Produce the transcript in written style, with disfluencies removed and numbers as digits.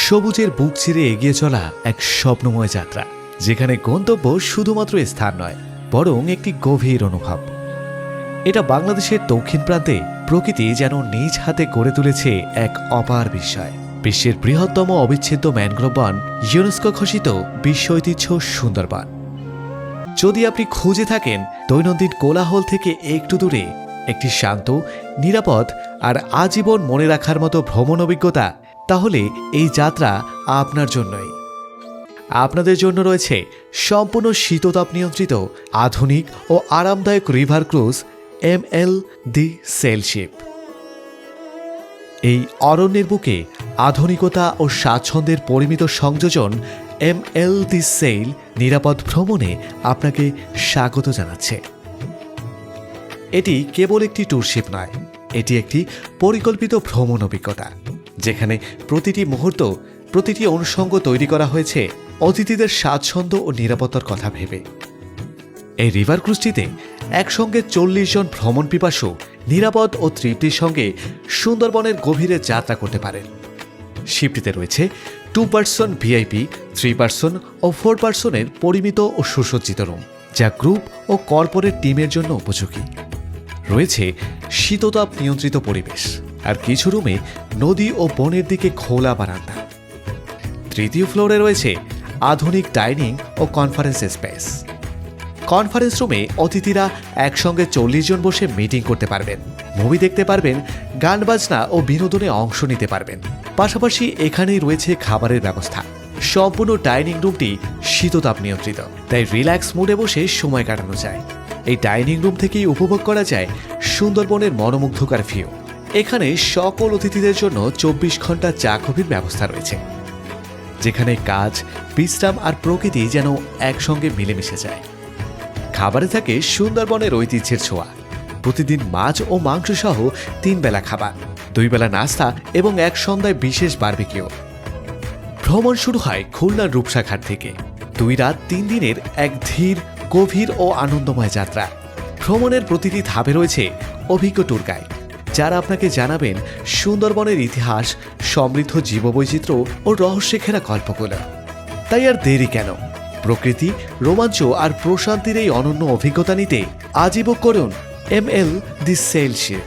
সবুজের বুক চিরে এগিয়ে চলা এক স্বপ্নময় যাত্রা, যেখানে গন্তব্য শুধুমাত্র স্থান নয়, বরং একটি গভীর অনুভব। এটা বাংলাদেশের দক্ষিণ প্রান্তে প্রকৃতি যেন নিজ হাতে গড়ে তুলেছে এক অপার বিস্ময়। বিশ্বের বৃহত্তম অবিচ্ছেদ্য ম্যানগ্রোভ বন, ইউনেস্কো ঘোষিত বিশ্ব ঐতিহ্য সুন্দরবন। যদি আপনি খুঁজে থাকেন দৈনন্দিন কোলাহল থেকে একটু দূরে একটি শান্ত, নিরাপদ আর আজীবন মনে রাখার মতো ভ্রমণ অভিজ্ঞতা, তাহলে এই যাত্রা আপনার জন্যই। আপনাদের জন্য রয়েছে সম্পূর্ণ শীততাপ নিয়ন্ত্রিত, আধুনিক ও আরামদায়ক রিভার ক্রুজ ML দি সেলশিপ। এই অরণ্যের বুকে আধুনিকতা ও স্বাচ্ছন্দ্যের পরিমিত সংযোজন ML দি সেল নিরাপদ ভ্রমণে আপনাকে স্বাগত জানাচ্ছে। এটি কেবল একটি ট্যুরশিপ নয়, এটি একটি পরিকল্পিত ভ্রমণ অভিজ্ঞতা, যেখানে প্রতিটি মুহূর্ত, প্রতিটি অনুষঙ্গ তৈরি করা হয়েছে অতিথিদের স্বাচ্ছন্দ্য ও নিরাপত্তার কথা ভেবে। এই রিভার ক্রুজটিতে একসঙ্গে 40 জন ভ্রমণ পিপাসু নিরাপদ ও তৃপ্তির সঙ্গে সুন্দরবনের গভীরে যাত্রা করতে পারেন। শিপটিতে রয়েছে 2 পার্সন VIP, 3 পার্সন ও 4 পার্সনের পরিমিত ও সুসজ্জিত রুম, যা গ্রুপ ও কর্পোরেট টিমের জন্য উপযোগী। রয়েছে শীততাপ নিয়ন্ত্রিত পরিবেশ, আর কিছু রুমে নদী ও বনের দিকে খোলা বারান্দা। তৃতীয় ফ্লোরে রয়েছে আধুনিক ডাইনিং ও কনফারেন্স স্পেস। কনফারেন্স রুমে অতিথিরা একসঙ্গে 40 জন বসে মিটিং করতে পারবেন, মুভি দেখতে পারবেন, গান বাজনা ও বিনোদনে অংশ নিতে পারবেন। পাশাপাশি এখানেই রয়েছে খাবারের ব্যবস্থা। সম্পূর্ণ ডাইনিং রুমটি শীততাপ নিয়ন্ত্রিত, তাই রিল্যাক্স মুডে বসে সময় কাটানো যায়। এই ডাইনিং রুম থেকেই উপভোগ করা যায় সুন্দরবনের মনোমুগ্ধকর ভিউ। এখানে সকল অতিথিদের জন্য 24 ঘন্টা চা কফির ব্যবস্থা রয়েছে, যেখানে কাজ, বিশ্রাম আর প্রকৃতি যেন একসঙ্গে মিলেমিশে যায়। খাবারে থাকে সুন্দরবনের ঐতিহ্যের ছোঁয়া। প্রতিদিন মাছ ও মাংস সহ 3 বেলা খাবার, 2 বেলা নাস্তা এবং এক সন্ধ্যায় বিশেষ বারবিকিউ। ভ্রমণ শুরু হয় খুলনার রূপসা ঘাট থেকে। 2 রাত 3 দিনের এক ধীর, গভীর ও আনন্দময় যাত্রা। ভ্রমণের প্রতিটি ধাপে রয়েছে অভিজ্ঞ ট্যুর গাইড, যারা আপনাকে জানাবেন সুন্দরবনের ইতিহাস, সমৃদ্ধ জীববৈচিত্র্য ও রহস্যে ঘেরা গল্পগুলো। তাই আর দেরি কেন? প্রকৃতি, রোমাঞ্চ আর প্রশান্তির এই অনন্য অভিজ্ঞতা নিতে আজই বুক করুন ML দি সেলশিপ।